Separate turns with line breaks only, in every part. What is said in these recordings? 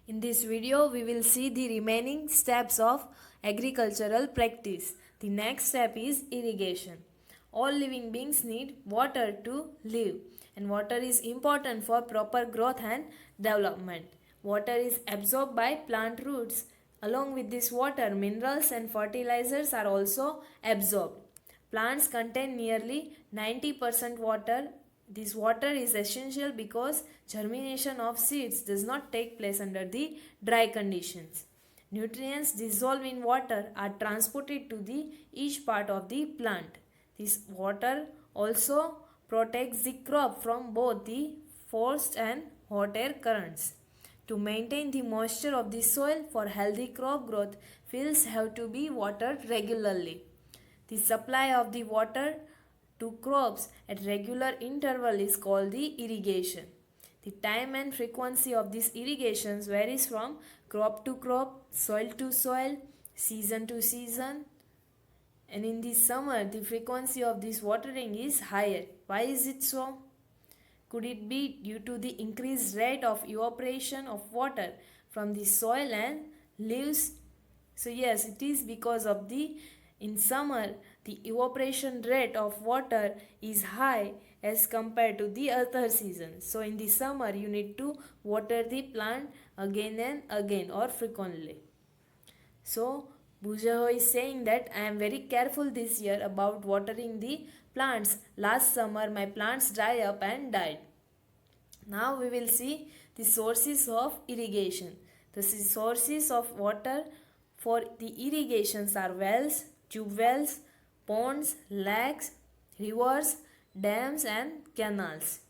In this video, we will see the remaining steps of agricultural practice. The next step is irrigation. All living beings need water to live, and water is important for proper growth and development. Water is absorbed by plant roots. Along with this water, minerals and fertilizers are also absorbed. Plants contain nearly 90% water. This water is essential because germination of seeds does not take place under the dry conditions. Nutrients dissolved in water are transported to the each part of the plant. This water also protects the crop from both the forced and hot air currents. To maintain the moisture of the soil for healthy crop growth, fields have to be watered regularly. The supply of the water to crops at regular interval is called the irrigation. The time and frequency of these irrigations varies from crop to crop, soil to soil, season to season. And in the summer, the frequency of this watering is higher. Why is it so? Could it be due to the increased rate of evaporation of water from the soil and leaves? So yes, it is because of the in summer the evaporation rate of water is high as compared to the other seasons. So in the summer you need to water the plant again and again or frequently. So Bujaho is saying that I am very careful this year about watering the plants. Last summer my plants dry up and died. Now we will see the sources of irrigation. The sources of water for the irrigations are wells, tube wells, ponds, lakes, rivers, dams and canals.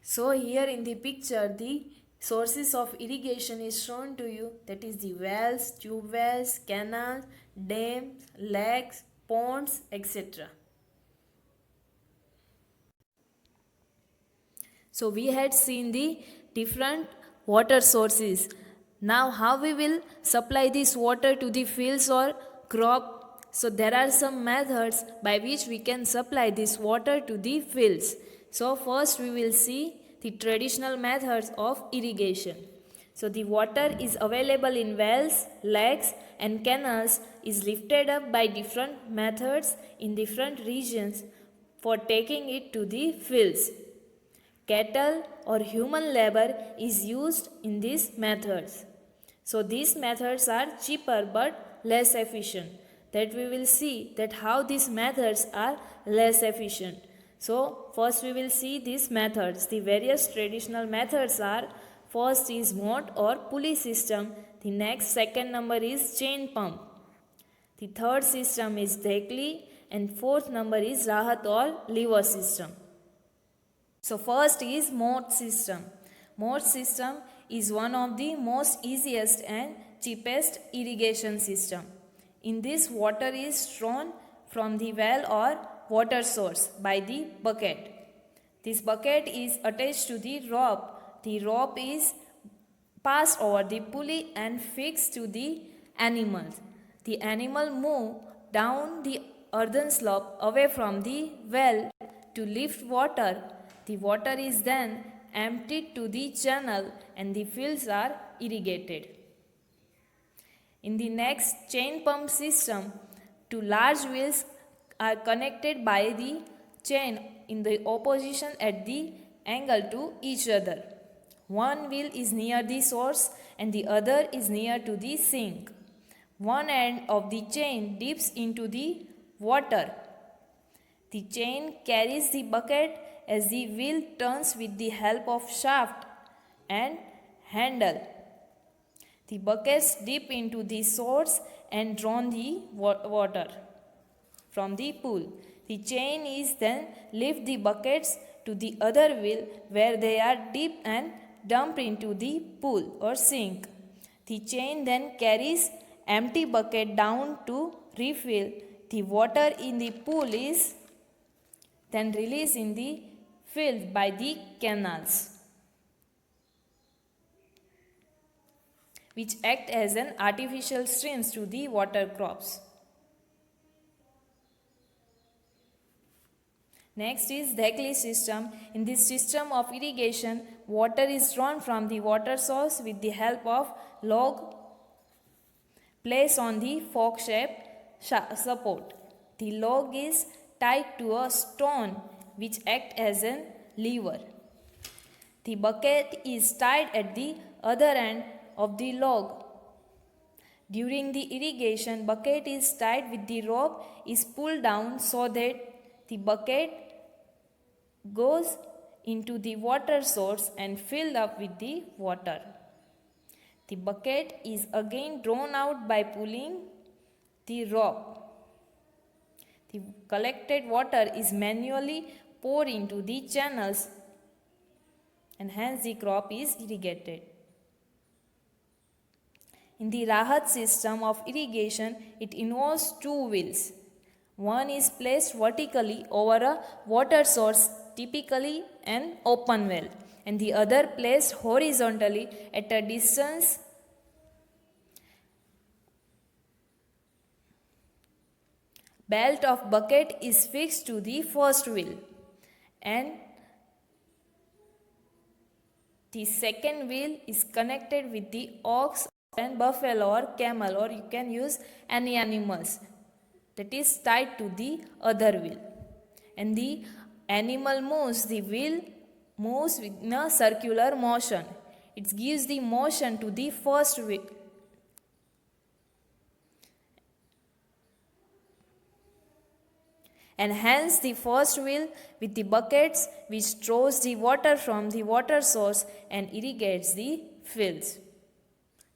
So here in the picture the sources of irrigation is shown to you, that is the wells, tube wells, canals, dams, lakes, ponds, etc. So we had seen the different water sources. Now how we will supply this water to the fields or crop? So there are some methods by which we can supply this water to the fields. So first we will see the traditional methods of irrigation. So the water is available in wells, lakes and canals is lifted up by different methods in different regions for taking it to the fields. Cattle or human labor is used in these methods. So these methods are cheaper but less efficient. That we will see that how these methods are less efficient. So first we will see these methods. The various traditional methods are, first is moat or pulley system. The next second number is chain pump. The third system is dhekli and fourth number is rahat or lever system. So first is moat system. Moat system is one of the most easiest and cheapest irrigation system. In this, water is drawn from the well or water source by the bucket. This bucket is attached to the rope. The rope is passed over the pulley and fixed to the animal. The animal moves down the earthen slope away from the well to lift water. The water is then emptied to the channel and the fields are irrigated. In the next chain pump system, two large wheels are connected by the chain in the opposition at the angle to each other. One wheel is near the source and the other is near to the sink. One end of the chain dips into the water. The chain carries the bucket as the wheel turns with the help of shaft and handle. The buckets dip into the source and drawn the water from the pool. The chain is then lift the buckets to the other wheel where they are dipped and dumped into the pool or sink. The chain then carries empty bucket down to refill. The water in the pool is then released in the field by the canals, which act as an artificial streams to the water crops. Next is Dhekli system. In this system of irrigation, water is drawn from the water source with the help of log placed on the fork-shaped support. The log is tied to a stone which acts as a lever. The bucket is tied at the other end of the log. During the irrigation, bucket is tied with the rope is pulled down so that the bucket goes into the water source and filled up with the water. The bucket is again drawn out by pulling the rope. The collected water is manually poured into the channels and hence the crop is irrigated. In the Rahat system of irrigation, it involves two wheels. One is placed vertically over a water source, typically an open well, and the other placed horizontally at a distance belt of bucket is fixed to the first wheel and the second wheel is connected with the ox and buffalo or camel, or you can use any animals that is tied to the other wheel, and the animal moves, the wheel moves in a circular motion. It gives the motion to the first wheel and hence the first wheel with the buckets which draws the water from the water source and irrigates the fields.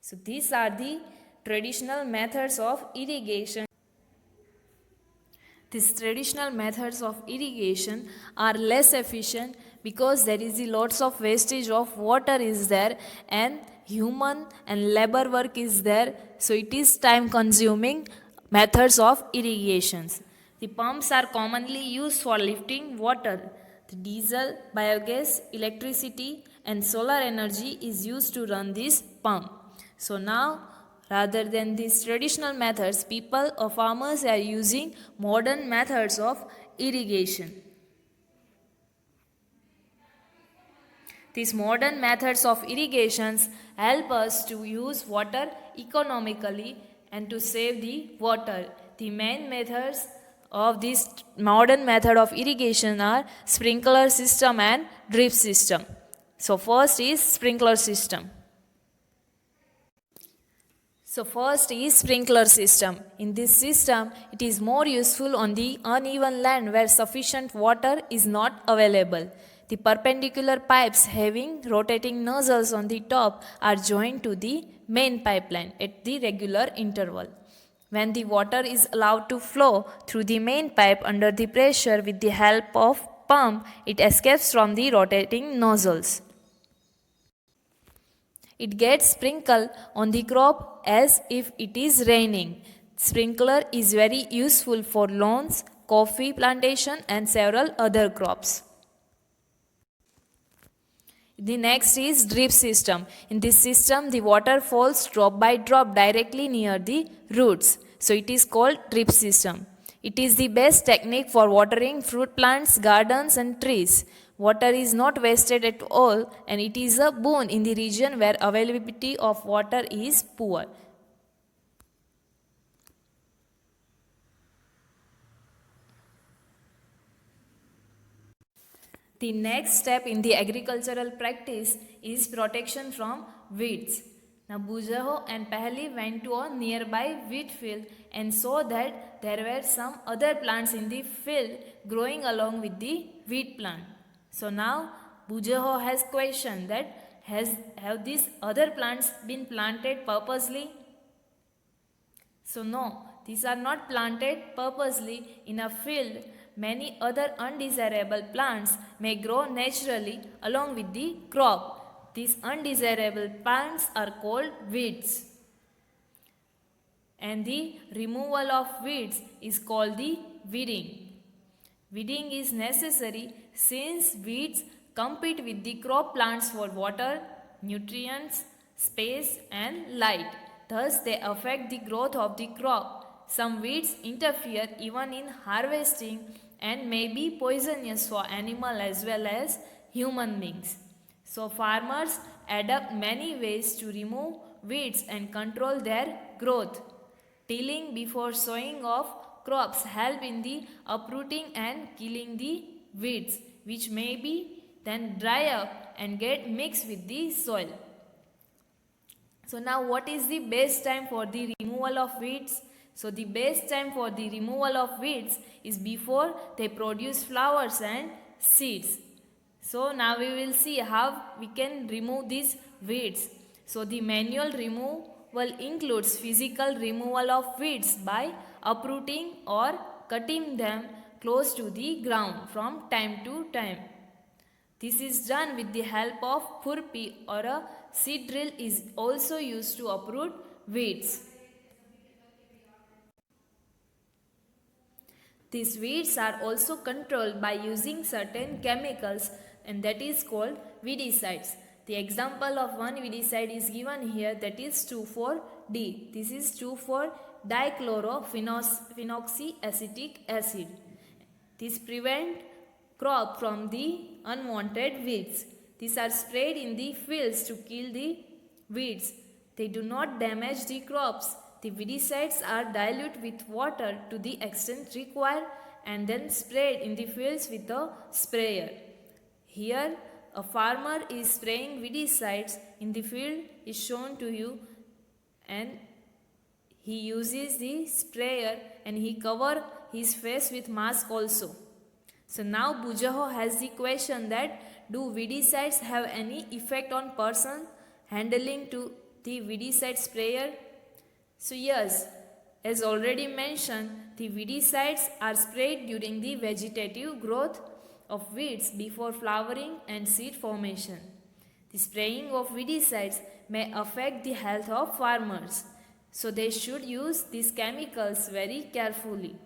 So these are the traditional methods of irrigation. These traditional methods of irrigation are less efficient because there is a lots of wastage of water is there and human and labor work is there, so it is time consuming methods of irrigations. The pumps are commonly used for lifting water. The diesel, biogas, electricity and solar energy is used to run this pump. So now, rather than these traditional methods, people or farmers are using modern methods of irrigation. These modern methods of irrigations help us to use water economically and to save the water. The main methods of this modern method of irrigation are sprinkler system and drip system. So first is sprinkler system. So first is sprinkler system. In this system, it is more useful on the uneven land where sufficient water is not available. The perpendicular pipes having rotating nozzles on the top are joined to the main pipeline at the regular interval. When the water is allowed to flow through the main pipe under the pressure with the help of pump, it escapes from the rotating nozzles. It gets sprinkled on the crop as if it is raining. Sprinkler is very useful for lawns, coffee plantation and several other crops. The next is drip system. In this system, the water falls drop by drop directly near the roots. So it is called drip system. It is the best technique for watering fruit plants, gardens and trees. Water is not wasted at all and it is a boon in the region where availability of water is poor. The next step in the agricultural practice is protection from weeds. Now Bujaho and Pahli went to a nearby wheat field and saw that there were some other plants in the field growing along with the wheat plant. So now Bujaho has questioned that have these other plants been planted purposely? So no, these are not planted purposely in a field. Many other undesirable plants may grow naturally along with the crop. These undesirable plants are called weeds. And the removal of weeds is called the weeding. Weeding is necessary since weeds compete with the crop plants for water, nutrients, space and light. Thus they affect the growth of the crop. Some weeds interfere even in harvesting and may be poisonous for animal as well as human beings. So farmers adopt many ways to remove weeds and control their growth. Tilling before sowing of crops help in the uprooting and killing the weeds, which may be then dry up and get mixed with the soil. So now what is the best time for the removal of weeds? So the best time for the removal of weeds is before they produce flowers and seeds. So now we will see how we can remove these weeds. So the manual removal includes physical removal of weeds by uprooting or cutting them close to the ground from time to time. This is done with the help of khurpi, or a seed drill is also used to uproot weeds. These weeds are also controlled by using certain chemicals, and that is called weedicides. The example of one weedicide is given here, that is 2,4-D. This is 2,4-dichlorophenoxyacetic acid. This prevents crop from the unwanted weeds. These are sprayed in the fields to kill the weeds. They do not damage the crops. The weedicides are diluted with water to the extent required and then sprayed in the fields with a sprayer. Here a farmer is spraying weedicides in the field is shown to you, and he uses the sprayer and he covers his face with mask also. So now Bujaho has the question that do weedicides have any effect on person handling to the weedicide sprayer? So yes, as already mentioned, the weedicides are sprayed during the vegetative growth of weeds before flowering and seed formation. The spraying of weedicides may affect the health of farmers, so they should use these chemicals very carefully.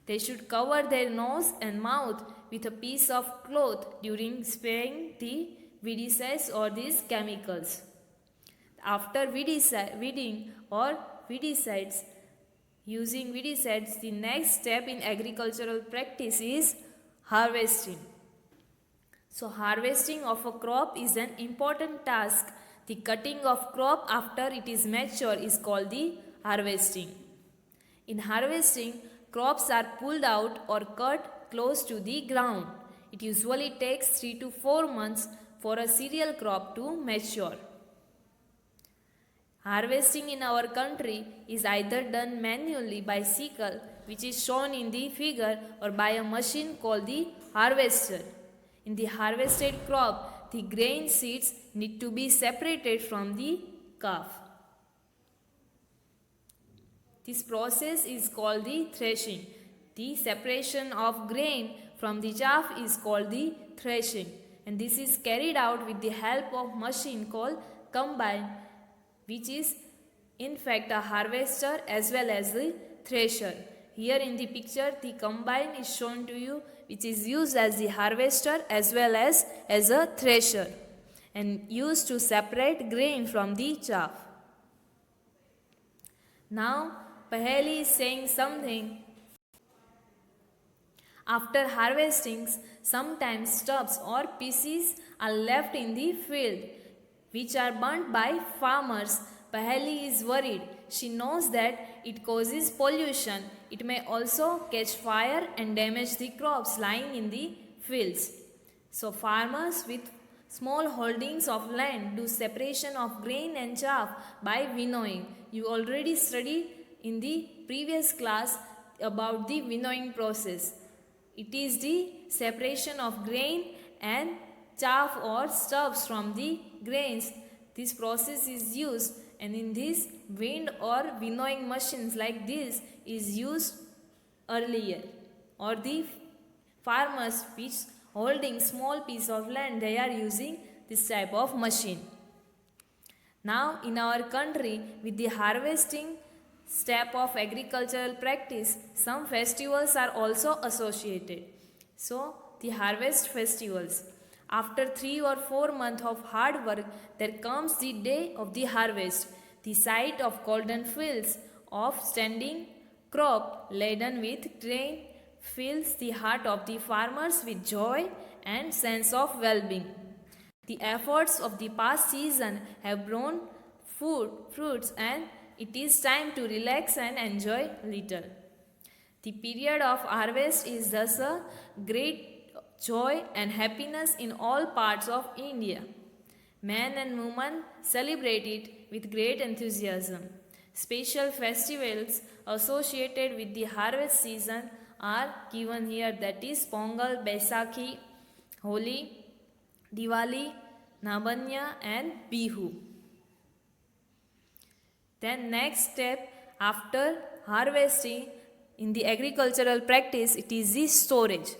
They should cover their nose and mouth with a piece of cloth during spraying the weedicides or these chemicals. After weeding or weedicides, using weedicides, the next step in agricultural practice is harvesting. So harvesting of a crop is an important task. The cutting of crop after it is mature is called the harvesting. In harvesting, crops are pulled out or cut close to the ground. It usually takes 3 to 4 months for a cereal crop to mature. Harvesting in our country is either done manually by sickle, which is shown in the figure, or by a machine called the harvester. In the harvested crop, the grain seeds need to be separated from the chaff. This process is called the threshing. The separation of grain from the chaff is called the threshing, and this is carried out with the help of machine called combine, which is in fact a harvester as well as the thresher. Here in the picture the combine is shown to you, which is used as the harvester as well as a thresher and used to separate grain from the chaff. Now Paheli is saying something. After harvesting, sometimes stubs or pieces are left in the field, which are burnt by farmers. Paheli is worried. She knows that it causes pollution. It may also catch fire and damage the crops lying in the fields. So farmers with small holdings of land do separation of grain and chaff by winnowing. You already studied in the previous class about the winnowing process. It is the separation of grain and chaff or stubs from the grains. This process is used, and in this wind or winnowing machines like this is used earlier, or the farmers which holding small piece of land, they are using this type of machine. Now in our country, with the harvesting step of agricultural practice, some festivals are also associated. So the harvest festivals. After 3 or 4 months of hard work, there comes the day of the harvest, the sight of golden fields of standing crop laden with grain fills the heart of the farmers with joy and sense of well-being. The efforts of the past season have borne fruits and it is time to relax and enjoy little. The period of harvest is thus a great joy and happiness in all parts of India. Men and women celebrate it with great enthusiasm. Special festivals associated with the harvest season are given here, that is Pongal, Baisakhi, Holi, Diwali, Nabanya and Bihu. Then next step after harvesting in the agricultural practice, it is the storage.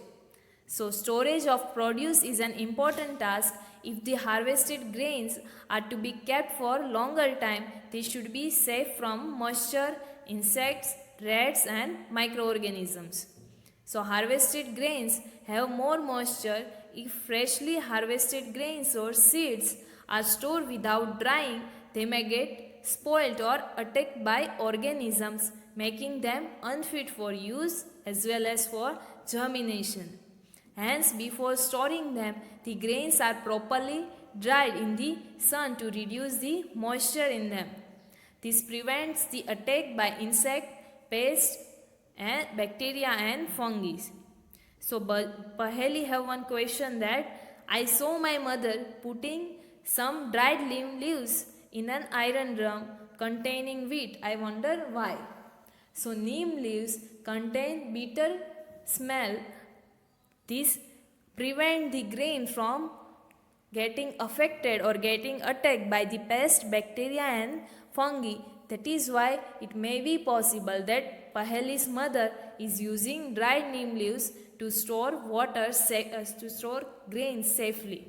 So storage of produce is an important task. If the harvested grains are to be kept for longer time, they should be safe from moisture, insects, rats and microorganisms. So harvested grains have more moisture. If freshly harvested grains or seeds are stored without drying, they may get spoiled or attacked by organisms, making them unfit for use as well as for germination. Hence, before storing them, the grains are properly dried in the sun to reduce the moisture in them. This prevents the attack by insect, pests, and bacteria and fungi. So, Paheli have one question that I saw my mother putting some dried neem leaves in an iron drum containing wheat. I wonder why. So, neem leaves contain bitter smell. This prevents the grain from getting affected or getting attacked by the pest, bacteria and fungi. That is why it may be possible that Paheli's mother is using dried neem leaves to store to store grains safely.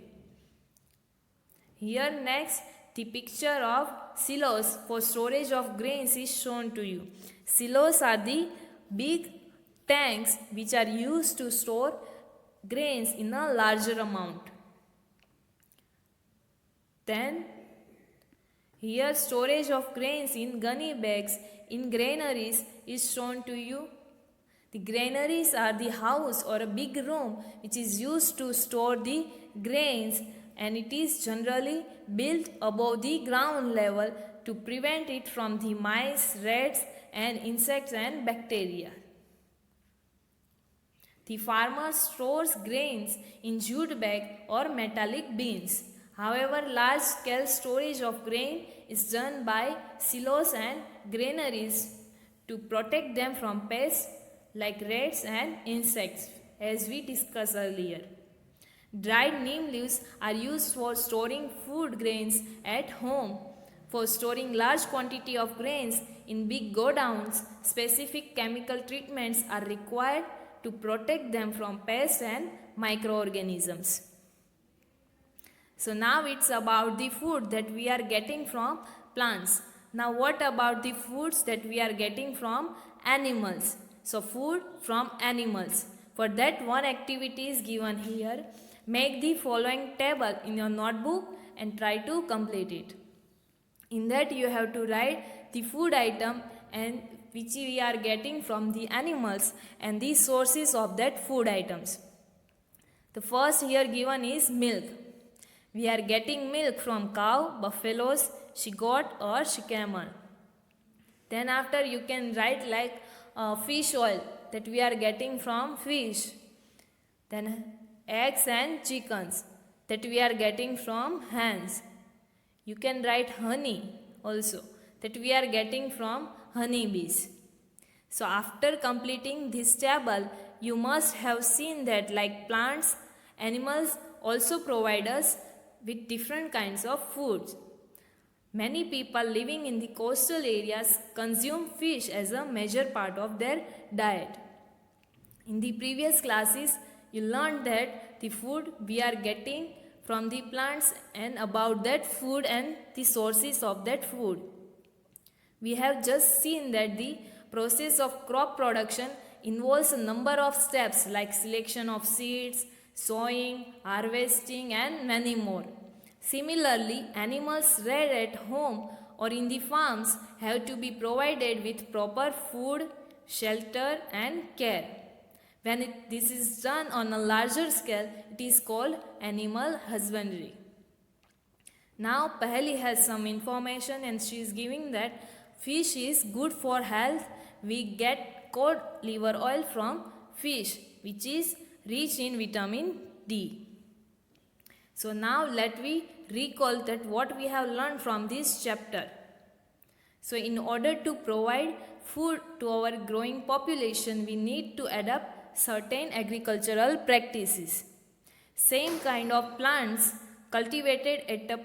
Here next, the picture of silos for storage of grains is shown to you. Silos are the big tanks which are used to store grains in a larger amount. Then here storage of grains in gunny bags in granaries is shown to you. The granaries are the house or a big room which is used to store the grains, and it is generally built above the ground level to prevent it from the mice, rats and insects and bacteria. The farmer stores grains in jute bag or metallic bins. However, large-scale storage of grain is done by silos and granaries to protect them from pests like rats and insects, as we discussed earlier. Dried neem leaves are used for storing food grains at home. For storing large quantity of grains in big godowns, specific chemical treatments are required to protect them from pests and microorganisms. So now it's about the food that we are getting from plants. Now what about the foods that we are getting from animals? So food from animals. For that, one activity is given here. Make the following table in your notebook and try to complete it. In that you have to write the food item and which we are getting from the animals and the sources of that food items. The first here given is milk. We are getting milk from cow, buffaloes, she-goat or she-camel. Then after you can write like fish oil that we are getting from fish. Then eggs and chickens that we are getting from hens. You can write honey also that we are getting from honeybees. So after completing this table, you must have seen that like plants, animals also provide us with different kinds of foods. Many people living in the coastal areas consume fish as a major part of their diet. In the previous classes, you learned that the food we are getting from the plants and about that food and the sources of that food. We have just seen that the process of crop production involves a number of steps like selection of seeds, sowing, harvesting and many more. Similarly, animals reared at home or in the farms have to be provided with proper food, shelter and care. When this is done on a larger scale, it is called animal husbandry. Now Paheli has some information and she is giving that fish is good for health. We get cod liver oil from fish, which is rich in vitamin D. So now let me recall that what we have learned from this chapter. So in order to provide food to our growing population, we need to adopt certain agricultural practices. Same kind of plants cultivated at a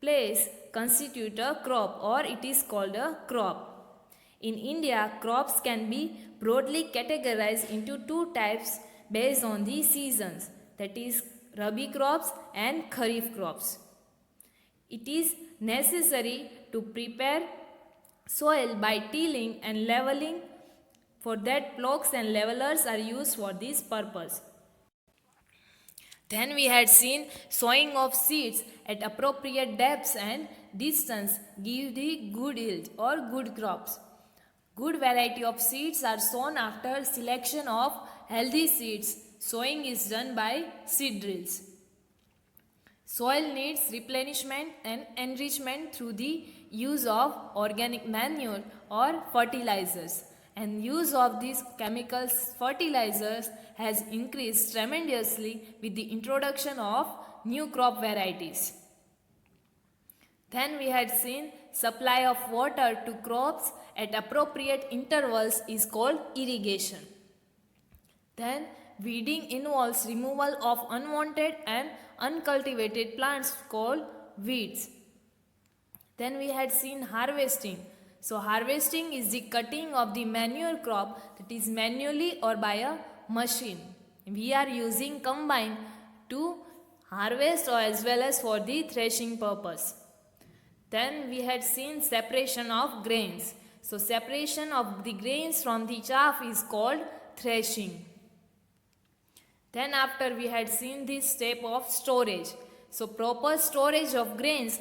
place constitute a crop, or it is called a crop. In India, crops can be broadly categorized into two types based on the seasons, that is Rabi crops and Kharif crops. It is necessary to prepare soil by tilling and leveling. For that, ploughs and levelers are used for this purpose. Then we had seen sowing of seeds at appropriate depths and distance give the good yield or good crops. Good variety of seeds are sown after selection of healthy seeds. Sowing is done by seed drills. Soil needs replenishment and enrichment through the use of organic manure or fertilizers. And use of these chemicals fertilizers has increased tremendously with the introduction of new crop varieties. Then we had seen supply of water to crops at appropriate intervals is called irrigation. Then weeding involves removal of unwanted and uncultivated plants called weeds. Then we had seen harvesting. So harvesting is the cutting of the manure crop, that is manually or by a machine. We are using combine to harvest or as well as for the threshing purpose. Then we had seen separation of grains. So separation of the grains from the chaff is called threshing. Then after we had seen this step of storage. So proper storage of grains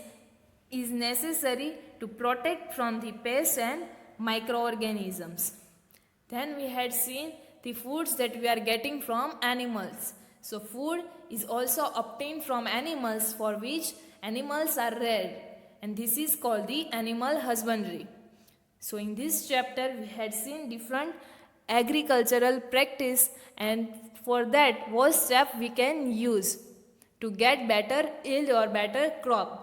is necessary to protect from the pests and microorganisms. Then we had seen the foods that we are getting from animals. So food is also obtained from animals for which animals are reared, and this is called the animal husbandry. So in this chapter we had seen different agricultural practice, and for that what step we can use to get better yield or better crop.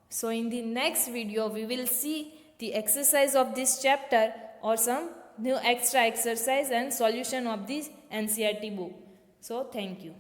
So in the next video we will see the exercise of this chapter or some new extra exercise and solution of this NCERT book. So thank you.